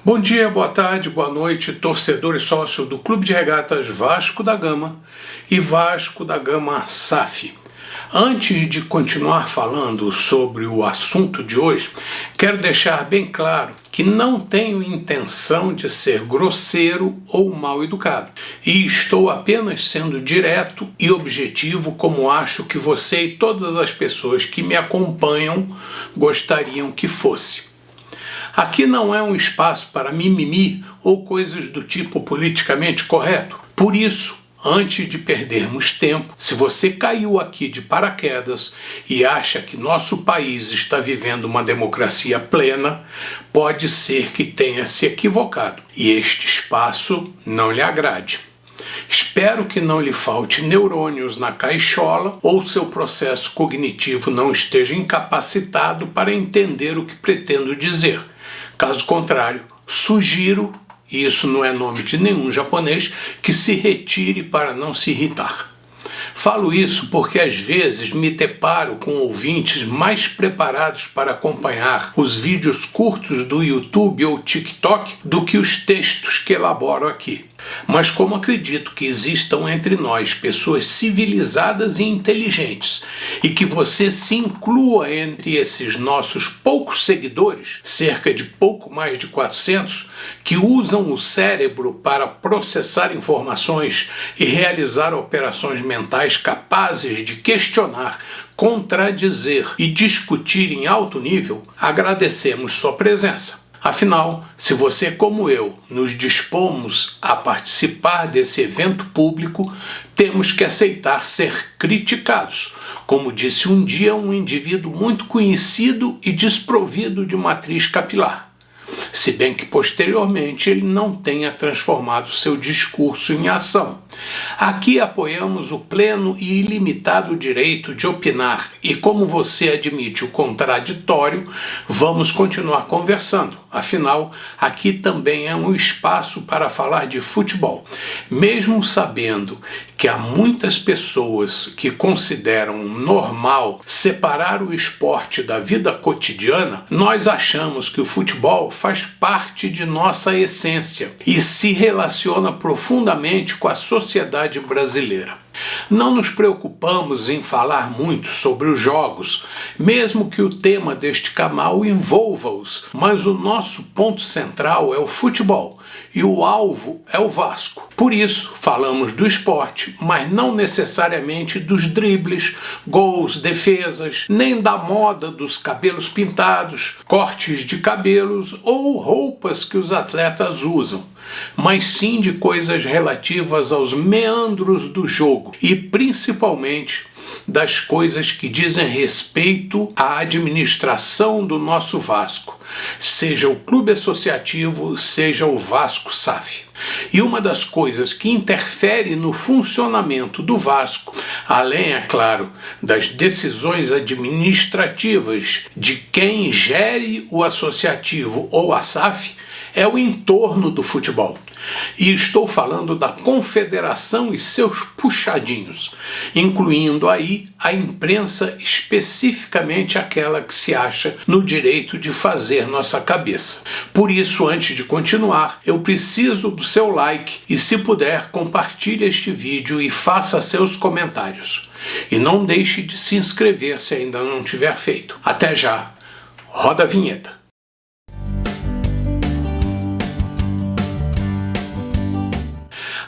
Bom dia, boa tarde, boa noite, torcedor e sócio do Clube de Regatas Vasco da Gama e Vasco da Gama SAF. Antes de continuar falando sobre o assunto de hoje, quero deixar bem claro que não tenho intenção de ser grosseiro ou mal educado, e estou apenas sendo direto e objetivo, como acho que você e todas as pessoas que me acompanham gostariam que fosse. Aqui não é um espaço para mimimi ou coisas do tipo politicamente correto. Por isso, antes de perdermos tempo, se você caiu aqui de paraquedas e acha que nosso país está vivendo uma democracia plena, pode ser que tenha se equivocado e este espaço não lhe agrade. Espero que não lhe falte neurônios na caixola ou seu processo cognitivo não esteja incapacitado para entender o que pretendo dizer. Caso contrário, sugiro, e isso não é nome de nenhum japonês, que se retire para não se irritar. Falo isso porque às vezes me deparo com ouvintes mais preparados para acompanhar os vídeos curtos do YouTube ou TikTok do que os textos que elaboro aqui. Mas como acredito que existam entre nós pessoas civilizadas e inteligentes e que você se inclua entre esses nossos poucos seguidores, cerca de pouco mais de 400, que usam o cérebro para processar informações e realizar operações mentais capazes de questionar, contradizer e discutir em alto nível, agradecemos sua presença. Afinal, se você como eu nos dispomos a participar desse evento público, temos que aceitar ser criticados, como disse um dia um indivíduo muito conhecido e desprovido de matriz capilar. Se bem que posteriormente ele não tenha transformado seu discurso em ação. Aqui apoiamos o pleno e ilimitado direito de opinar e, como você admite o contraditório, vamos continuar conversando. Afinal, aqui também é um espaço para falar de futebol. Mesmo sabendo que há muitas pessoas que consideram normal separar o esporte da vida cotidiana, nós achamos que o futebol faz parte de nossa essência e se relaciona profundamente com a sociedade brasileira. Não nos preocupamos em falar muito sobre os jogos, mesmo que o tema deste canal envolva-os, mas o nosso ponto central é o futebol e o alvo é o Vasco. Por isso, falamos do esporte, mas não necessariamente dos dribles, gols, defesas, nem da moda dos cabelos pintados, cortes de cabelos ou roupas que os atletas usam, mas sim de coisas relativas aos meandros do jogo e principalmente das coisas que dizem respeito à administração do nosso Vasco, seja o clube associativo, seja o Vasco SAF. E uma das coisas que interfere no funcionamento do Vasco, além, é claro, das decisões administrativas de quem gere o associativo ou a SAF, é o entorno do futebol. E estou falando da confederação e seus puxadinhos, incluindo aí a imprensa, especificamente aquela que se acha no direito de fazer nossa cabeça. Por isso, antes de continuar, eu preciso do seu like e, se puder, compartilhe este vídeo e faça seus comentários. E não deixe de se inscrever se ainda não tiver feito. Até já! Roda a vinheta!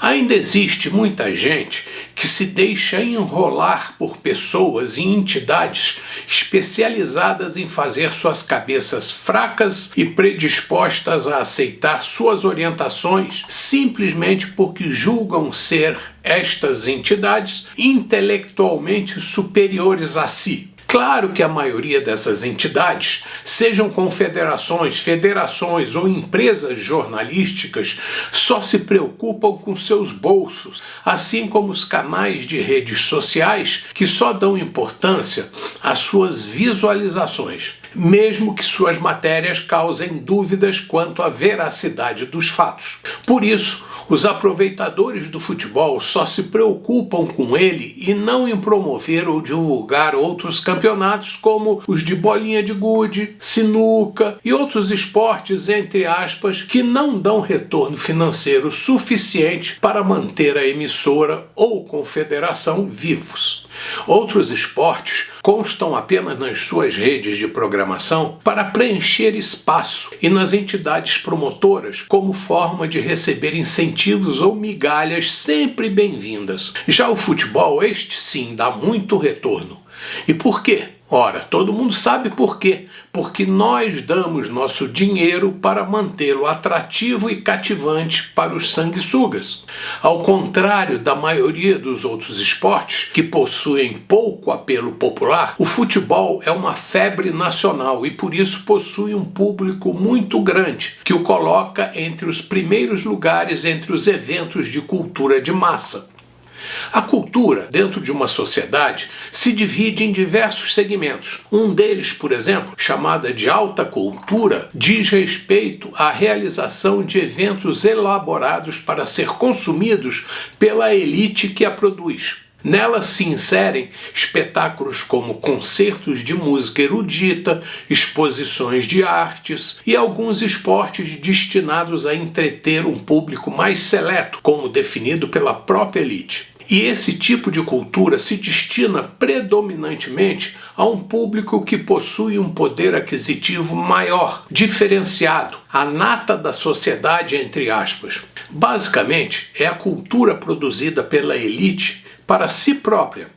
Ainda existe muita gente que se deixa enrolar por pessoas e entidades especializadas em fazer suas cabeças fracas e predispostas a aceitar suas orientações simplesmente porque julgam ser estas entidades intelectualmente superiores a si. Claro que a maioria dessas entidades, sejam confederações, federações ou empresas jornalísticas, só se preocupam com seus bolsos, assim como os canais de redes sociais que só dão importância às suas visualizações, mesmo que suas matérias causem dúvidas quanto à veracidade dos fatos. Por isso, os aproveitadores do futebol só se preocupam com ele e não em promover ou divulgar outros campeonatos. campeonatos como os de bolinha de gude, sinuca e outros esportes, entre aspas, que não dão retorno financeiro suficiente para manter a emissora ou confederação vivos. Outros esportes constam apenas nas suas redes de programação para preencher espaço e nas entidades promotoras como forma de receber incentivos ou migalhas sempre bem-vindas. Já o futebol, este sim, dá muito retorno. E por quê? Ora, todo mundo sabe por quê. Porque nós damos nosso dinheiro para mantê-lo atrativo e cativante para os sanguessugas. Ao contrário da maioria dos outros esportes, que possuem pouco apelo popular, o futebol é uma febre nacional e por isso possui um público muito grande, que o coloca entre os primeiros lugares entre os eventos de cultura de massa. A cultura, dentro de uma sociedade, se divide em diversos segmentos. Um deles, por exemplo, chamada de alta cultura, diz respeito à realização de eventos elaborados para ser consumidos pela elite que a produz. Nela se inserem espetáculos como concertos de música erudita, exposições de artes e alguns esportes destinados a entreter um público mais seleto, como definido pela própria elite. E esse tipo de cultura se destina predominantemente a um público que possui um poder aquisitivo maior, diferenciado, a nata da sociedade, entre aspas. Basicamente, é a cultura produzida pela elite para si própria.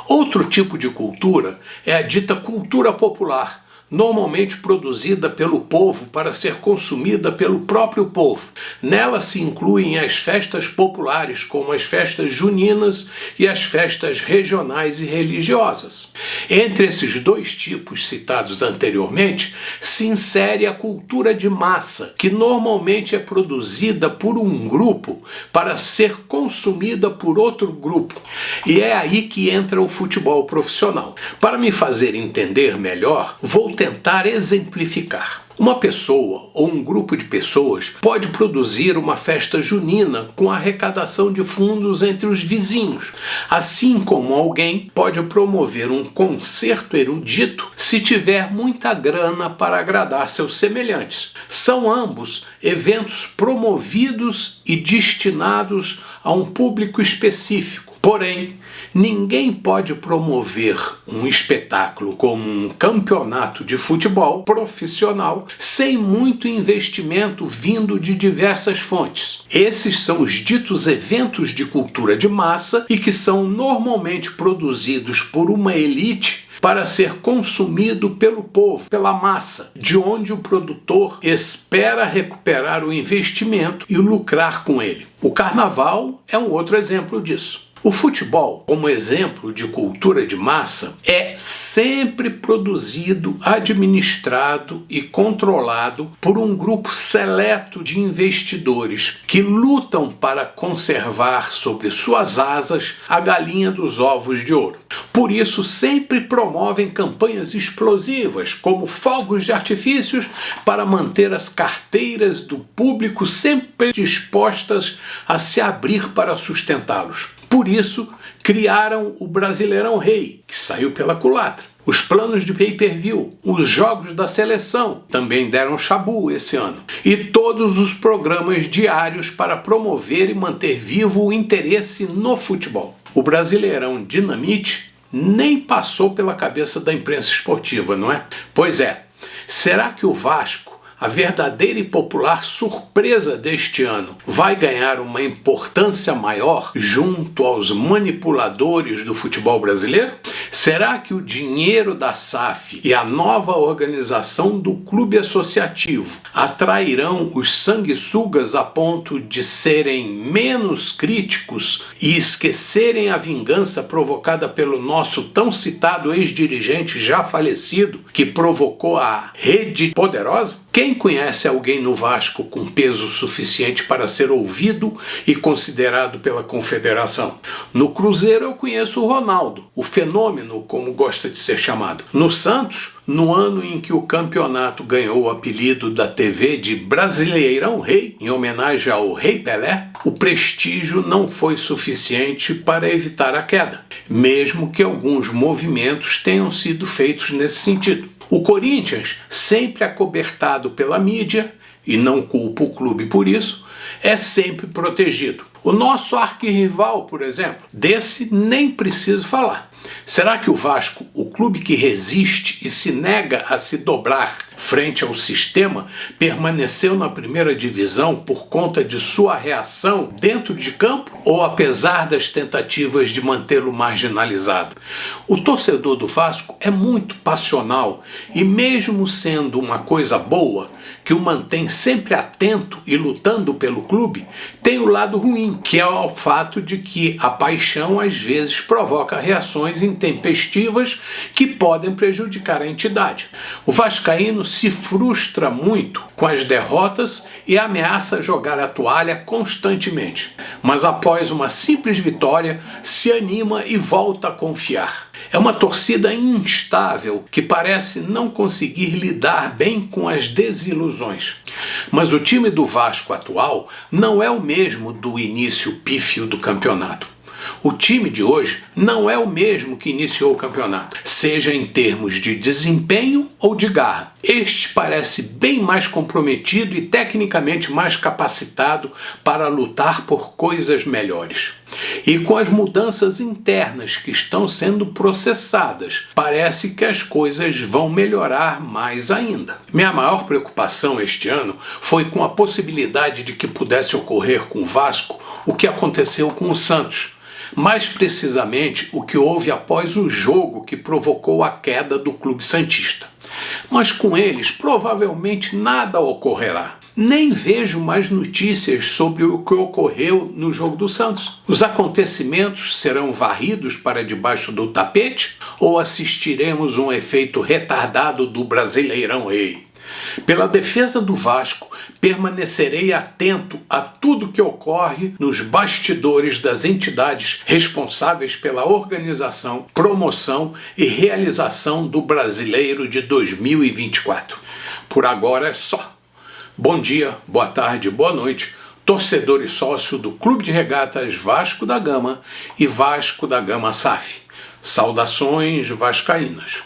Outro tipo de cultura é a dita cultura popular, normalmente produzida pelo povo para ser consumida pelo próprio povo. Nela se incluem as festas populares, como as festas juninas e as festas regionais e religiosas. Entre esses dois tipos citados anteriormente, se insere a cultura de massa, que normalmente é produzida por um grupo para ser consumida por outro grupo. E é aí que entra o futebol profissional. Para me fazer entender melhor, vou tentar exemplificar. Uma pessoa ou um grupo de pessoas pode produzir uma festa junina com arrecadação de fundos entre os vizinhos, assim como alguém pode promover um concerto erudito se tiver muita grana para agradar seus semelhantes. São ambos eventos promovidos e destinados a um público específico. Porém, ninguém pode promover um espetáculo como um campeonato de futebol profissional sem muito investimento vindo de diversas fontes. Esses são os ditos eventos de cultura de massa e que são normalmente produzidos por uma elite para ser consumido pelo povo, pela massa, de onde o produtor espera recuperar o investimento e lucrar com ele. O carnaval é um outro exemplo disso. O futebol, como exemplo de cultura de massa, é sempre produzido, administrado e controlado por um grupo seleto de investidores que lutam para conservar sobre suas asas a galinha dos ovos de ouro. Por isso, sempre promovem campanhas explosivas, como fogos de artifícios, para manter as carteiras do público sempre dispostas a se abrir para sustentá-los. Por isso, criaram o Brasileirão Rei, que saiu pela culatra. Os planos de pay-per-view, os jogos da seleção também deram chabu esse ano. E todos os programas diários para promover e manter vivo o interesse no futebol. O Brasileirão Dinamite nem passou pela cabeça da imprensa esportiva, não é? Pois é, será que o Vasco, a verdadeira e popular surpresa deste ano, vai ganhar uma importância maior junto aos manipuladores do futebol brasileiro? Será que o dinheiro da SAF e a nova organização do clube associativo atrairão os sanguessugas a ponto de serem menos críticos e esquecerem a vingança provocada pelo nosso tão citado ex-dirigente já falecido, que provocou a Rede Poderosa? Quem conhece alguém no Vasco com peso suficiente para ser ouvido e considerado pela Confederação? No Cruzeiro eu conheço o Ronaldo, o fenômeno, como gosta de ser chamado. No Santos, no ano em que o campeonato ganhou o apelido da TV de Brasileirão Rei, em homenagem ao Rei Pelé, o prestígio não foi suficiente para evitar a queda. mesmo que alguns movimentos tenham sido feitos nesse sentido. O Corinthians, sempre acobertado pela mídia, e não culpo o clube por isso, é sempre protegido. O nosso arquirrival, por exemplo, desse nem preciso falar. Será que o Vasco, o clube que resiste e se nega a se dobrar frente ao sistema, permaneceu na primeira divisão por conta de sua reação dentro de campo ou apesar das tentativas de mantê-lo marginalizado? O torcedor do Vasco é muito passional e, mesmo sendo uma coisa boa, que o mantém sempre atento e lutando pelo clube, tem o lado ruim, que é o fato de que a paixão às vezes provoca reações intempestivas que podem prejudicar a entidade. O vascaíno se frustra muito com as derrotas e ameaça jogar a toalha constantemente, mas após uma simples vitória se anima e volta a confiar. É uma torcida instável que parece não conseguir lidar bem com as desilusões. Mas o time do Vasco atual não é o mesmo do início pífio do campeonato. O time de hoje não é o mesmo que iniciou o campeonato, seja em termos de desempenho ou de garra. Este parece bem mais comprometido e tecnicamente mais capacitado para lutar por coisas melhores. E com as mudanças internas que estão sendo processadas, parece que as coisas vão melhorar mais ainda. Minha maior preocupação este ano foi com a possibilidade de que pudesse ocorrer com o Vasco o que aconteceu com o Santos. Mais precisamente, o que houve após o jogo que provocou a queda do clube santista. Mas com eles, provavelmente nada ocorrerá. Nem vejo mais notícias sobre o que ocorreu no jogo do Santos. Os acontecimentos serão varridos para debaixo do tapete ou assistiremos um efeito retardado do Brasileirão Rei? Pela defesa do Vasco, permanecerei atento a tudo que ocorre nos bastidores das entidades responsáveis pela organização, promoção e realização do Brasileiro de 2024. Por agora é só. Bom dia, boa tarde, boa noite, torcedor e sócio do Clube de Regatas Vasco da Gama e Vasco da Gama SAF. Saudações vascaínas.